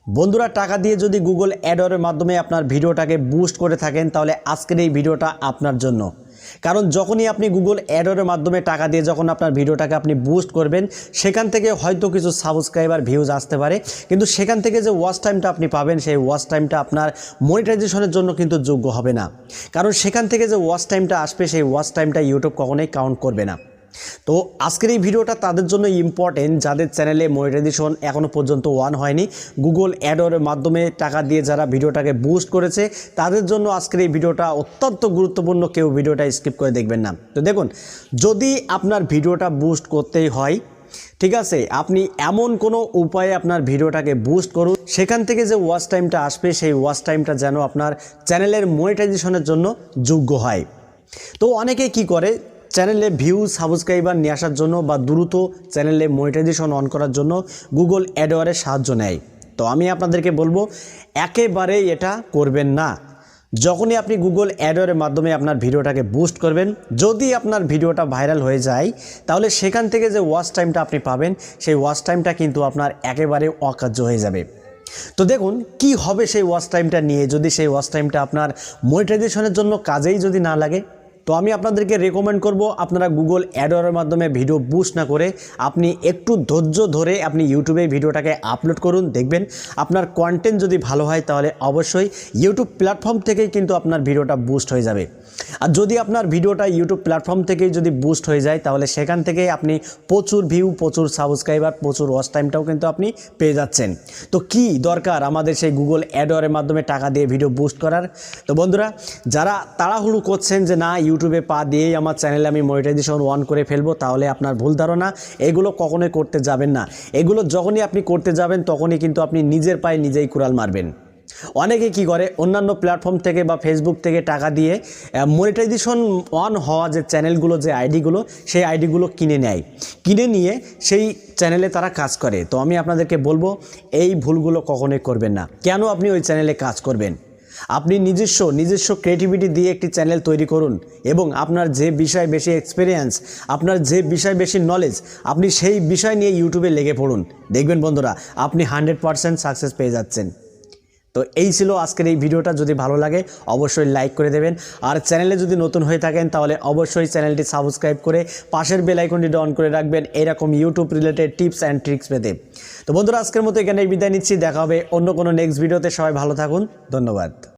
বন্ধুরা টাকা দিয়ে যদি গুগল অ্যাডওয়ার্ডের মাধ্যমে আপনার ভিডিওটাকে বুস্ট করে থাকেন তাহলে আজকের এই ভিডিওটা আপনার জন্য। কারণ যখনই আপনি গুগল অ্যাডওয়ার্ডের মাধ্যমে টাকা দিয়ে যখন আপনার ভিডিওটাকে আপনি বুস্ট করবেন সেখান থেকে হয়তো কিছু সাবস্ক্রাইবার ভিউজ আসতে পারে, কিন্তু সেখান থেকে যে ওয়াচ টাইমটা আপনি পাবেন সেই ওয়াচ টাইমটা আপনার মনিটাইজেশনের জন্য কিন্তু যোগ্য হবে না। কারণ সেখান থেকে যে ওয়াচ টাইমটা আসবে সেই ওয়াচ টাইমটা ইউটিউব কখনোই কাউন্ট করবে না। তো আজকের এই ভিডিওটা তাদের জন্য ইম্পর্টেন্ট যাদের চ্যানেলে মনিটাইজেশন এখনও পর্যন্ত ওয়ান হয়নি, গুগল অ্যাডওয়ার্ডের মাধ্যমে টাকা দিয়ে যারা ভিডিওটাকে বুস্ট করেছে তাদের জন্য আজকের এই ভিডিওটা অত্যন্ত গুরুত্বপূর্ণ। কেউ ভিডিওটা স্কিপ করে দেখবেন না। তো দেখুন, যদি আপনার ভিডিওটা বুস্ট করতেই হয়, ঠিক আছে, আপনি এমন কোনো উপায়ে আপনার ভিডিওটাকে বুস্ট করুন সেখান থেকে যে ওয়াচ টাইমটা আসবে সেই ওয়াচ টাইমটা যেন আপনার চ্যানেলের মনিটাইজেশনের জন্য যোগ্য হয়। তো অনেকেই কি করে, চ্যানেলে ভিউ সাবস্ক্রাইবার নিয়ে আসার জন্য বা দ্রুত চ্যানেলে মনিটাইজেশন অন করার জন্য গুগল অ্যাডওয়ার্ডের সাহায্য নেয়। তো আমি আপনাদেরকে বলবো একেবারেই এটা করবেন না। যখনই আপনি গুগল অ্যাডওয়ার্ডের মাধ্যমে আপনার ভিডিওটাকে বুস্ট করবেন, যদি আপনার ভিডিওটা ভাইরাল হয়ে যায় তাহলে সেখান থেকে যে ওয়াচ টাইমটা আপনি পাবেন সেই ওয়াচ টাইমটা কিন্তু আপনার একেবারে অকার্য হয়ে যাবে। তো দেখুন কি হবে সেই ওয়াচ টাইমটা নিয়ে, যদি সেই ওয়াচ টাইমটা আপনার মনিটাইজেশনের জন্য কাজেই যদি না লাগে। তো আমি আপনাদেরকে রেকমেন্ড করব আপনারা গুগল অ্যাডওয়ার্ডের মাধ্যমে ভিডিও বুস্ট না করে আপনি একটু ধৈর্য ধরে আপনি ইউটিউবে ভিডিওটাকে আপলোড করুন। দেখবেন আপনার কন্টেন্ট যদি ভালো হয় তাহলে অবশ্যই ইউটিউব প্ল্যাটফর্ম থেকেই কিন্তু আপনার ভিডিওটা বুস্ট হয়ে যাবে। আর যদি আপনার ভিডিওটা ইউটিউব প্ল্যাটফর্ম থেকেই যদি বুস্ট হয়ে যায় তাহলে সেখান থেকেই আপনি প্রচুর ভিউ, প্রচুর সাবস্ক্রাইবার, প্রচুর ওয়াচ টাইমটাও কিন্তু আপনি পেয়ে যাচ্ছেন। তো কি দরকার আমাদের সেই গুগল অ্যাডওয়ার্ডের মাধ্যমে টাকা দিয়ে ভিডিও বুস্ট করার? তো বন্ধুরা, যারা তাড়াহুড়ো করছেন যে না ইউটিউবে পা দিয়েই আমার চ্যানেলে আমি মনিটাইজেশন অন করে ফেলবো, তাহলে আপনার ভুল ধারণা। এগুলো কখনোই করতে যাবেন না। এগুলো যখনই আপনি করতে যাবেন তখনই কিন্তু আপনি নিজের পায়ে নিজেই কুড়াল মারবেন। অনেকে কি করে, অন্যান্য প্ল্যাটফর্ম থেকে বা ফেসবুক থেকে টাকা দিয়ে মনিটাইজেশন অন হওয়া যে চ্যানেলগুলো, যে আইডিগুলো, সেই আইডিগুলো কিনে নেয়। কিনে নিয়ে সেই চ্যানেলে তারা কাজ করে। তো আমি আপনাদেরকে বলবো এই ভুলগুলো কখনোই করবেন না। কেন আপনি ওই চ্যানেলে কাজ করবেন? আপনি নিজস্ব ক্রিয়েটিভিটি দিয়ে একটি চ্যানেল তৈরি করুন এবং আপনার যে বিষয় বেশি এক্সপিরিয়েন্স, আপনার যে বিষয় বেশি নলেজ, আপনি সেই বিষয় নিয়ে ইউটিউবে লেগে পড়ুন। দেখবেন বন্ধুরা আপনি 100% সাকসেস পেয়ে যাচ্ছেন। তো এই ছিল আজকের এই ভিডিওটা। যদি ভালো লাগে অবশ্যই লাইক করে দেবেন, আর চ্যানেলে যদি নতুন হয়ে থাকেন তাহলে অবশ্যই চ্যানেলটি সাবস্ক্রাইব করে পাশের বেল আইকনটি অন করে রাখবেন এরকম YouTube related tips and tricks পেতে। তো বন্ধুরা আজকের মতো এখানে বিদায় নিচ্ছি। দেখা হবে অন্য কোনো নেক্সট ভিডিওতে। সবাই ভালো থাকুন, ধন্যবাদ।